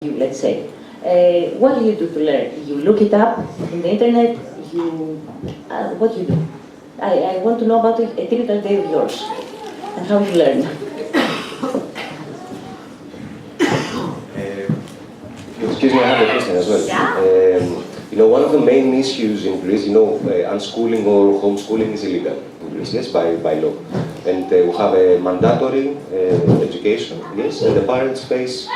you, let's say, what do you do to learn? You look it up in the internet, what do you do? I want to know about a typical day of yours and how you learn. Excuse me, I have a question as well. Yeah. One of the main issues in Greece, unschooling or homeschooling is illegal in Greece, yes, by law. And we have a mandatory education, yes, and the parents face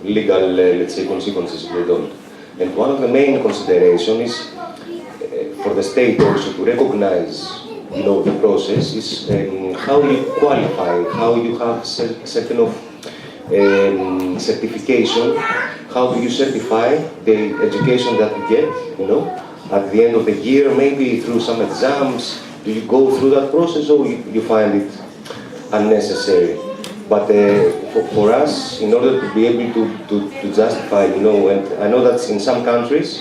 legal, let's say, consequences if they don't. And one of the main considerations is for the state also to recognize, the process is how you qualify, how you have certain of certification, how do you certify the education that you get, at the end of the year, maybe through some exams. Do you go through that process or you find it unnecessary? But for us, in order to be able to justify, and I know that in some countries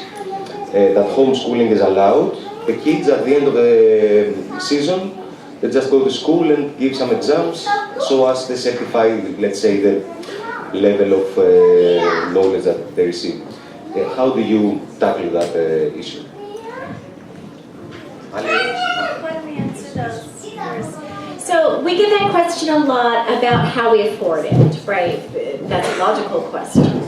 that homeschooling is allowed, the kids at the end of the season, they just go to school and give some exams so as they certify, let's say, the level of knowledge that they receive. How do you tackle that issue? Why don't we answer those first? So we get that question a lot about how we afford it, right? That's a logical question.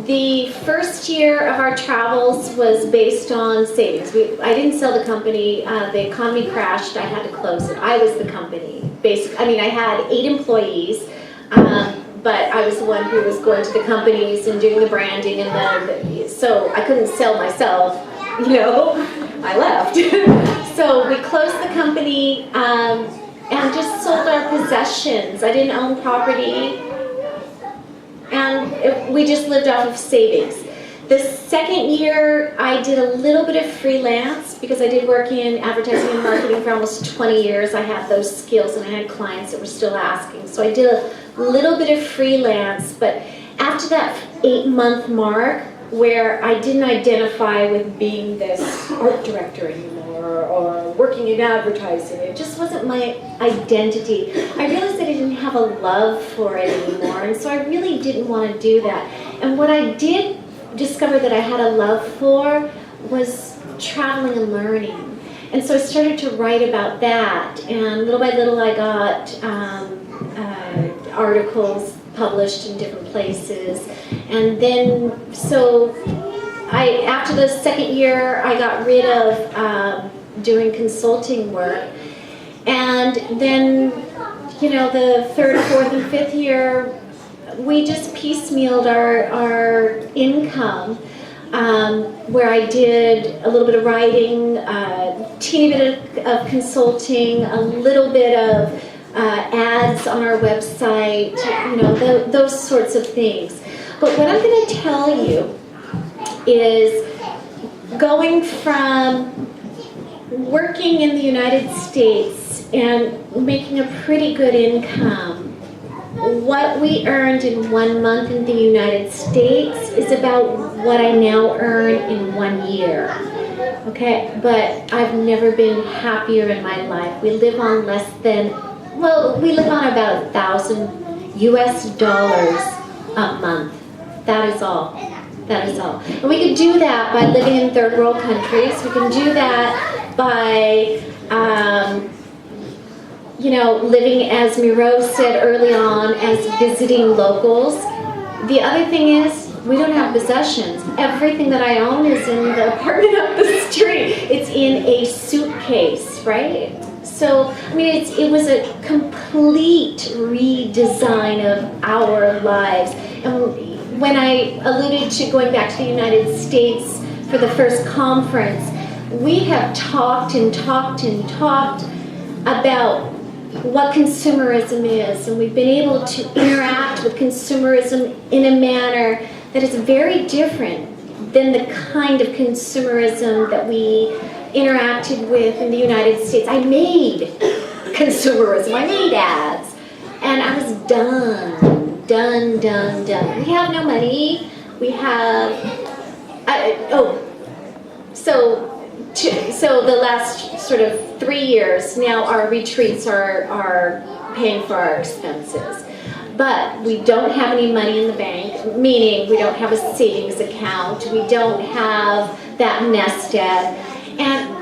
The first year of our travels was based on savings. I didn't sell the company. The economy crashed. I had to close it. I was the company. I had 8 employees, but I was the one who was going to the companies and doing the branding, and so I couldn't sell myself. I left. So we closed the company and just sold our possessions. I didn't own property, and we just lived off of savings. The second year, I did a little bit of freelance because I did work in advertising and marketing for almost 20 years. I had those skills and I had clients that were still asking. So I did a little bit of freelance, but after that 8-month mark, where I didn't identify with being this art director anymore or working in advertising. It just wasn't my identity. I realized that I didn't have a love for it anymore, and so I really didn't want to do that. And what I did discover that I had a love for was traveling and learning. And so I started to write about that, and little by little I got articles published in different places. And then, after the second year, I got rid of doing consulting work. And then, the third, fourth, and fifth year, we just piecemealed our income, where I did a little bit of writing, a teeny bit of consulting, a little bit of ads on our website, those sorts of things. But what I'm going to tell you is going from working in the United States and making a pretty good income, what we earned in 1 month in the United States is about what I now earn in 1 year. Okay, but I've never been happier in my life. We live on we live on about $1,000 US a month. That is all. That is all. And we can do that by living in third world countries. We can do that by, living, as Miro said early on, as visiting locals. The other thing is, we don't have possessions. Everything that I own is in the apartment up the street. It's in a suitcase, right? So, it was a complete redesign of our lives. And when I alluded to going back to the United States for the first conference, we have talked and talked and talked about what consumerism is, and we've been able to interact with consumerism in a manner that is very different than the kind of consumerism that we interacted with in the United States. I made consumerism, I made ads, and I was done. We have no money, we have, so the last sort of 3 years, now our retreats are paying for our expenses. but we don't have any money in the bank, meaning we don't have a savings account, we don't have that nest egg. And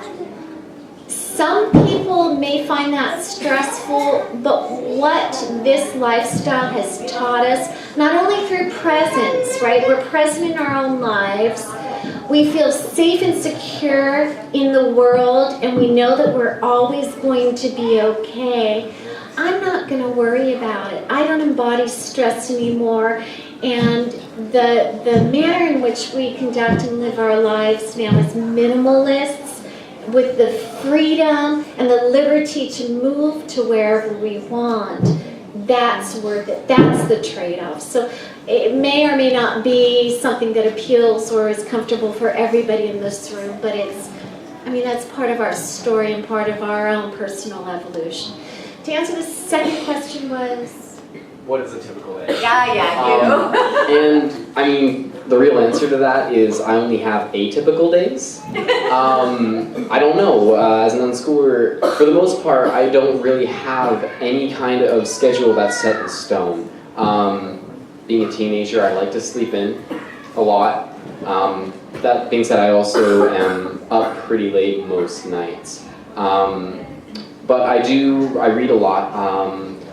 some people may find that stressful, but what this lifestyle has taught us, not only through presence, right? We're present in our own lives. We feel safe and secure in the world, and we know that we're always going to be okay. I'm not going to worry about it. I don't embody stress anymore. And the manner in which we conduct and live our lives now is minimalists, with the freedom and the liberty to move to wherever we want. That's worth it. That's the trade-off. So it may or may not be something that appeals or is comfortable for everybody in this room, but that's part of our story and part of our own personal evolution. To answer the second question was... What is a typical day? And the real answer to that is I only have atypical days. I don't know. As an unschooler, for the most part, I don't really have any kind of schedule that's set in stone. Being a teenager, I like to sleep in a lot. That being said, I also am up pretty late most nights. But I read a lot.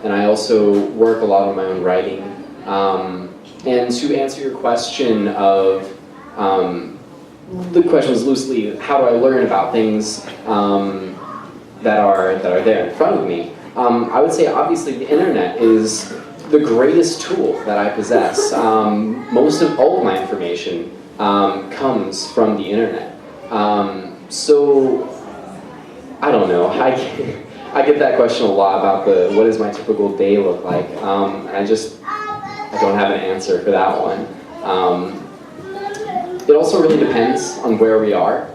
And I also work a lot on my own writing. And to answer your question of, the question was loosely, how do I learn about things that are there in front of me? I would say obviously the internet is the greatest tool that I possess. Most of all of my information comes from the internet. So, I don't know. I get that question a lot about what does my typical day look like, and I don't have an answer for that one. It also really depends on where we are.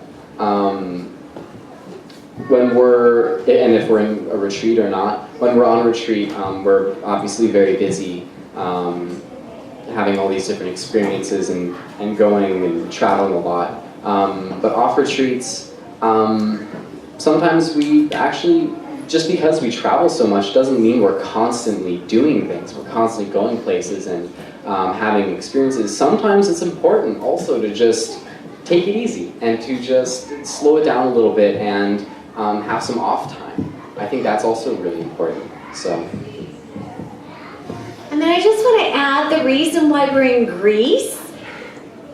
If we're in a retreat or not. When we're on retreat, we're obviously very busy, having all these different experiences and going and traveling a lot. But off retreats, sometimes we actually, just because we travel so much doesn't mean we're constantly doing things. We're constantly going places and having experiences. Sometimes it's important also to just take it easy and to just slow it down a little bit and have some off time. I think that's also really important. So. And then I just want to add the reason why we're in Greece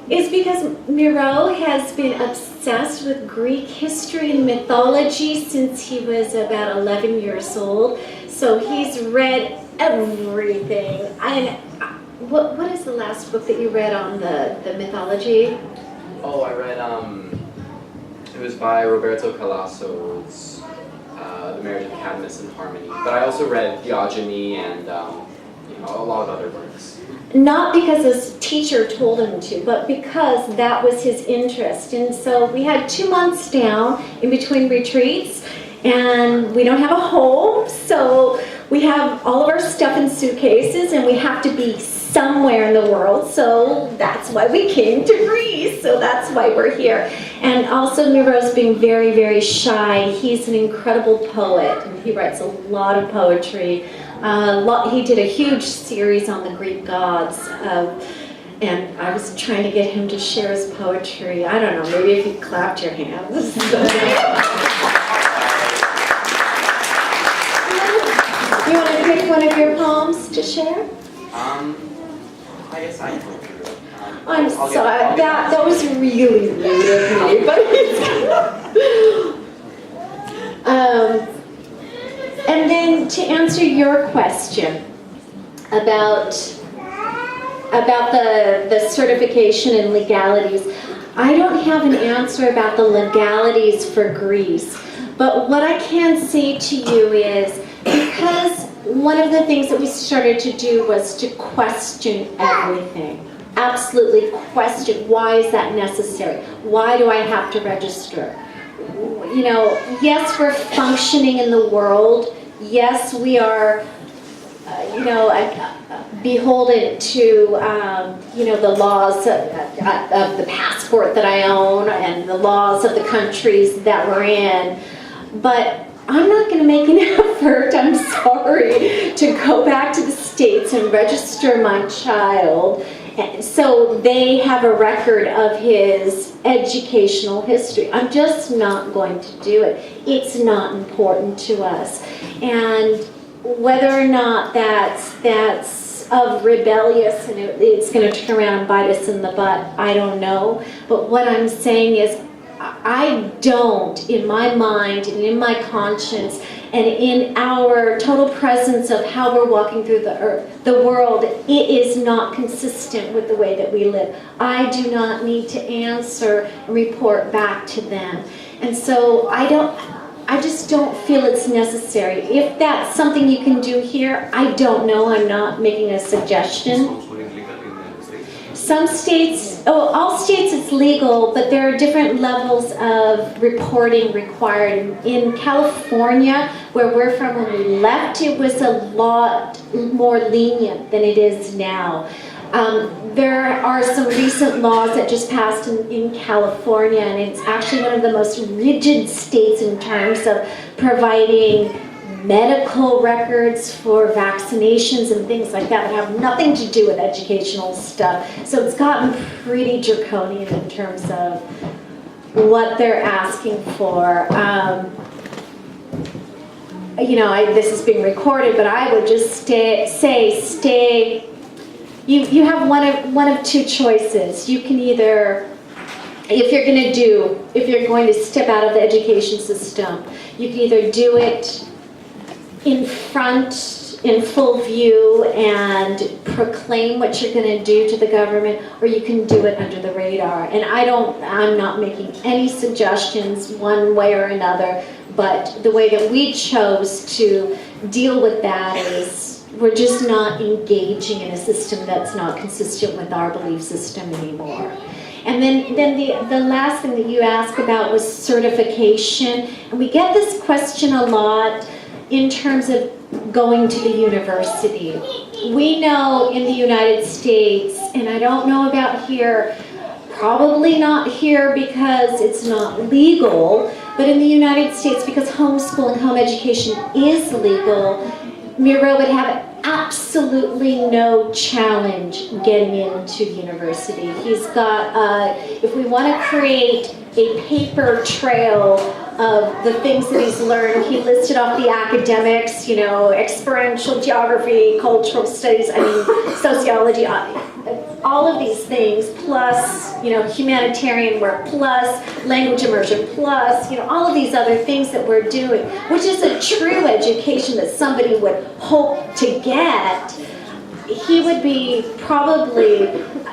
is because Miro has been obsessed with Greek history and mythology since he was about 11 years old. So he's read everything. And what is the last book that you read on the mythology? Oh, I read, it was by Roberto Calasso's The Marriage of Cadmus and Harmony. But I also read Theogony and a lot of other works. Not because his teacher told him to, but because that was his interest. And so we had 2 months down in between retreats, and we don't have a home, so we have all of our stuff in suitcases, and we have to be somewhere in the world, so that's why we came to Greece, so that's why we're here. And also Miro's being very, very shy. He's an incredible poet, and he writes a lot of poetry. He did a huge series on the Greek gods, and I was trying to get him to share his poetry. I don't know, maybe if you clapped your hands. You want to pick one of your poems to share? I guess I can. I'm sorry, that was really rude of me, but and then to answer your question about the certification and legalities, I don't have an answer about the legalities for Greece, but what I can say to you is, because one of the things that we started to do was to question everything. Absolutely question, why is that necessary? Why do I have to register? You know, yes, we're functioning in the world. Yes, we are, beholden to, the laws of the passport that I own and the laws of the countries that we're in. But I'm not going to make an effort, I'm sorry, to go back to the States and register my child so they have a record of his educational history. I'm just not going to do it. It's not important to us. And whether or not that's of rebellious and it's going to turn around and bite us in the butt, I don't know. But what I'm saying is, I don't, in my mind and in my conscience and in our total presence of how we're walking through the world, it is not consistent with the way that we live. I do not need to answer and report back to them. And so I just don't feel it's necessary. If that's something you can do here, I don't know. I'm not making a suggestion. Some states, all states it's legal, but there are different levels of reporting required. In California, where we're from, when we left, it was a lot more lenient than it is now. There are some recent laws that just passed in California, and it's actually one of the most rigid states in terms of providing medical records for vaccinations and things like that have nothing to do with educational stuff. So it's gotten pretty draconian in terms of what they're asking for. This is being recorded, but I would just stay. You have one of two choices. You can either, if you're going to step out of the education system, you can either do it in front, in full view, and proclaim what you're going to do to the government, or you can do it under the radar. And I'm not making any suggestions one way or another, but the way that we chose to deal with that is we're just not engaging in a system that's not consistent with our belief system anymore. And then the last thing that you asked about was certification. And we get this question a lot in terms of going to the university. We know in the United States, and I don't know about here, probably not here because it's not legal, but in the United States, because homeschooling, home education is legal, Miro would have absolutely no challenge getting into university. He's got, if we want to create a paper trail of the things that he's learned, he listed off the academics, experiential geography, cultural studies, sociology, all of these things, plus, humanitarian work, plus language immersion, plus, all of these other things that we're doing, which is a true education that somebody would hope to get. He would be probably,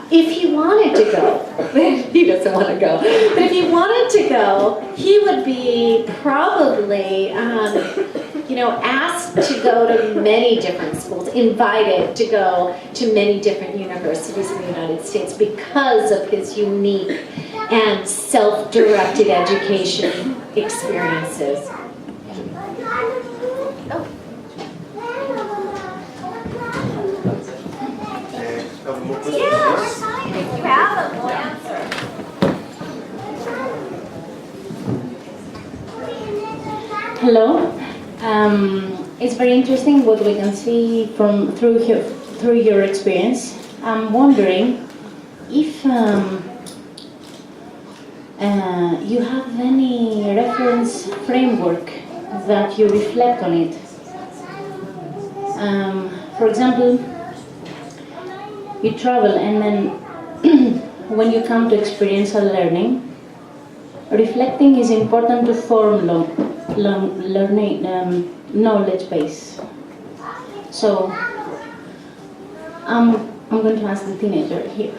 if he wanted to go, he doesn't want to go, but if he wanted to go, he would be probably, asked to go to many different schools, invited to go to many different universities in the United States because of his unique and self-directed education experiences. If you have them, we'll answer. Hello. It's very interesting what we can see through your experience. I'm wondering if you have any reference framework that you reflect on it. For example, you travel and then when you come to experiential learning, reflecting is important to form learning knowledge base. So I'm going to ask the teenager here.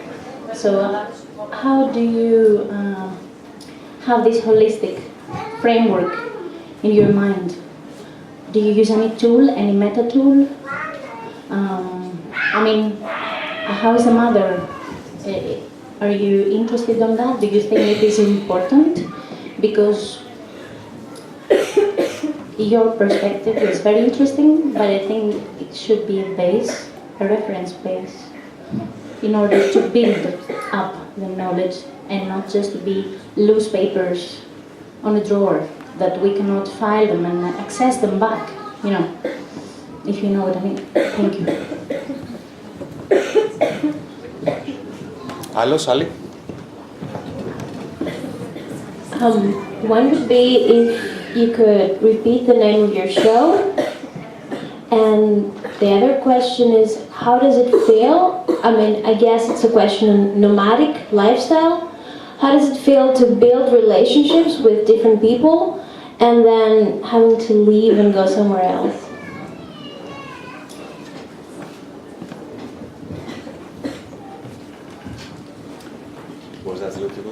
So how do you have this holistic framework in your mind? Do you use any tool, any meta tool? How is a mother? Are you interested in that? Do you think it is important? Because your perspective is very interesting, but I think it should be a reference base, in order to build up the knowledge and not just to be loose papers on a drawer. that we cannot file them and access them back, you know, if you know what I mean. Thank you. Άλλος, άλλη. One would be if you could repeat the name of your show. And the other question is, how does it feel? I mean, I guess it's a question of nomadic lifestyle. How does it feel to build relationships with different people and then having to leave and go somewhere else? Was that little bit?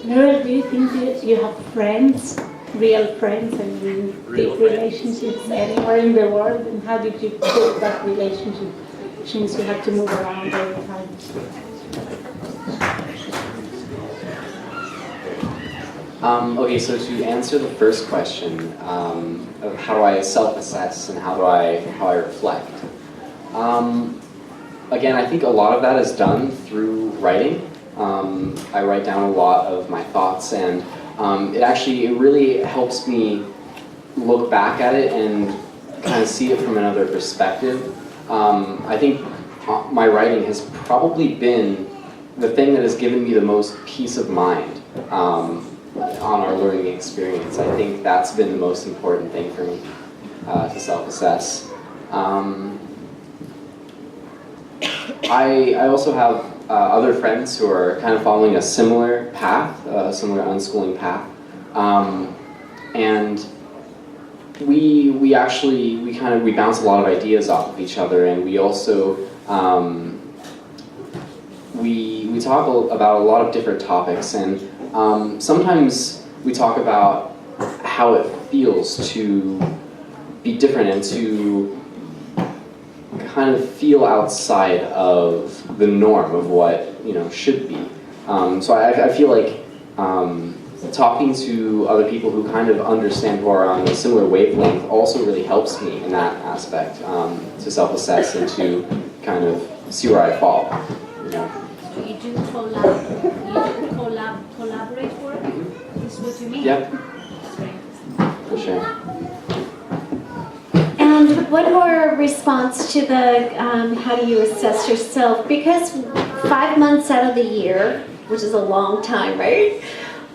Meryl, do you think you have friends, real friends, and you deep relationships anywhere in the world? And how did you build that relationship since you have to move around all the time? Okay, so to answer the first question of how do I self-assess and how I reflect. Again, I think a lot of that is done through writing. I write down a lot of my thoughts, and it really helps me look back at it and kind of see it from another perspective. I think my writing has probably been the thing that has given me the most peace of mind on our learning experience. I think that's been the most important thing for me to self-assess. I also have other friends who are kind of following a similar path, a similar unschooling path, and we bounce a lot of ideas off of each other, and we also we talk about a lot of different topics, and sometimes we talk about how it feels to be different and to kind of feel outside of the norm of what should be. So I feel like talking to other people who kind of understand, who are on a similar wavelength, also really helps me in that aspect to self-assess and to kind of see where I fall. So you do collaborate work? Is what you mean? Yep. For sure. And one more response to the how do you assess yourself? Because 5 months out of the year, which is a long time, right?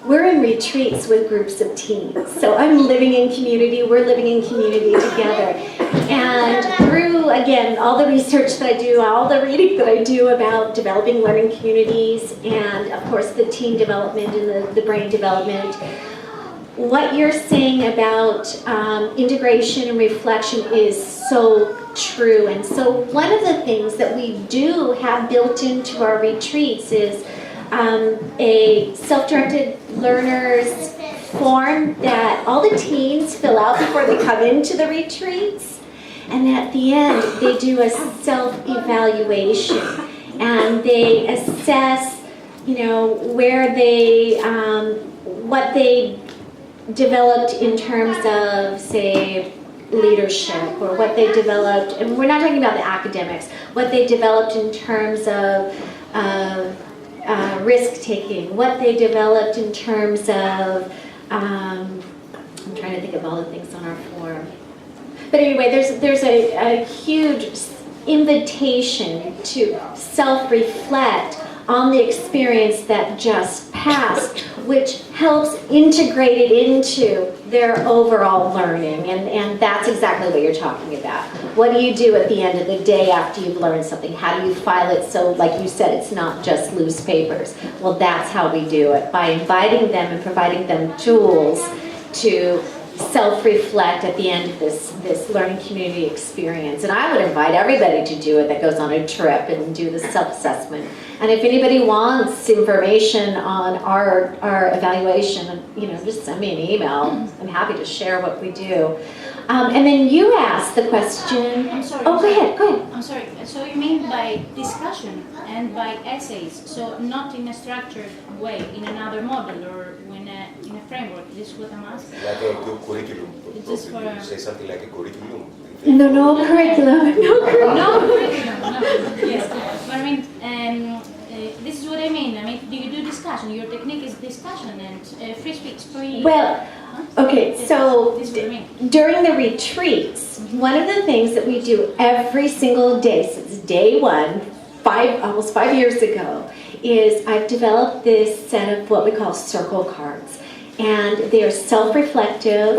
We're in retreats with groups of teens. So I'm living in community, we're living in community together. And through, again, all the research that I do, all the reading that I do about developing learning communities, and of course the teen development and the brain development, what you're saying about integration and reflection is so true. And so one of the things that we do have built into our retreats is a self-directed learners form that all the teens fill out before they come into the retreats. And at the end, they do a self-evaluation. And they assess, where they, what they developed in terms of, say, leadership, or what they developed, and we're not talking about the academics, what they developed in terms of risk-taking, what they developed in terms of, I'm trying to think of all the things on our form. But anyway, there's a huge invitation to self-reflect on the experience that just passed, which helps integrate it into their overall learning. And that's exactly what you're talking about. What do you do at the end of the day after you've learned something? How do you file it so, like you said, it's not just loose papers? Well, that's how we do it, by inviting them and providing them tools to self-reflect at the end of this learning community experience. And I would invite everybody to do it that goes on a trip and do the self-assessment. And if anybody wants information on our evaluation, just send me an email. I'm happy to share what we do. And then you asked the question. I'm sorry. Oh, go ahead. I'm sorry. So you mean by discussion and by essays? So not in a structured way, in another model or in a framework. This is what I'm asking. Like a curriculum. Just for You say something like a curriculum. No curriculum. No curriculum. No curriculum. No. Yes. But I mean, this is what I mean. I mean, do you do discussion? Your technique is discussion and free speech, free. Well, okay, so This is what I mean. during the retreats, one of the things that we do every single day since day one, almost 5 years ago, is I've developed this set of what we call circle cards. And they're self-reflective,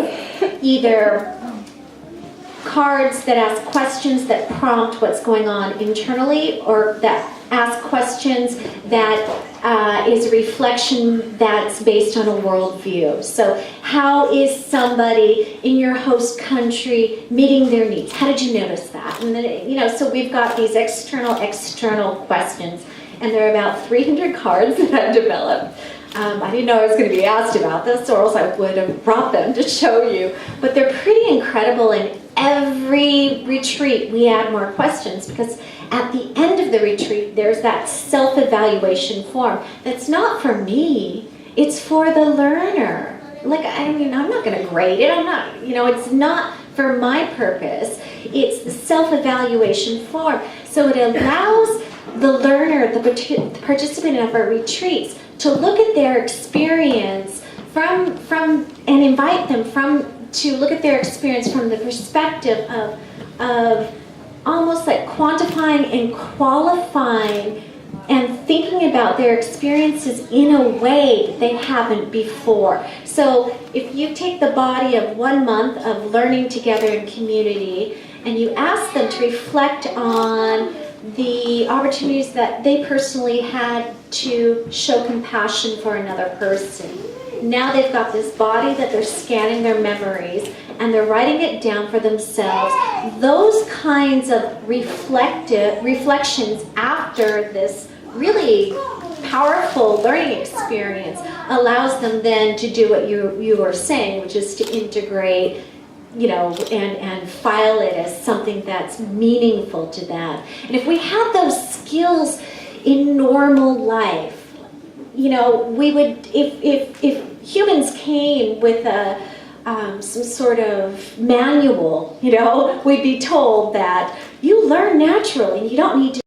either cards that ask questions that prompt what's going on internally, or that ask questions that is a reflection that's based on a worldview. So how is somebody in your host country meeting their needs? How did you notice that? And then, so we've got these external questions, and there are about 300 cards that I've developed. I didn't know I was going to be asked about this, or else I would have brought them to show you. But they're pretty incredible, and every retreat we add more questions, because at the end of the retreat there's that self-evaluation form that's not for me, it's for the learner. Like, I mean, I'm not going to grade it, it's not for my purpose, it's the self-evaluation form. So it allows the learner, the participant of our retreats, to look at their experience from and invite them to look at their experience from the perspective of almost like quantifying and qualifying and thinking about their experiences in a way that they haven't before. So if you take the body of 1 month of learning together in community and you ask them to reflect on the opportunities that they personally had to show compassion for another person. Now they've got this body that they're scanning their memories and they're writing it down for themselves. Those kinds of reflections after this really powerful learning experience allows them then to do what you were saying, which is to integrate, and file it as something that's meaningful to them. And if we had those skills in normal life, we would, if humans came with some sort of manual, we'd be told that you learn naturally and you don't need to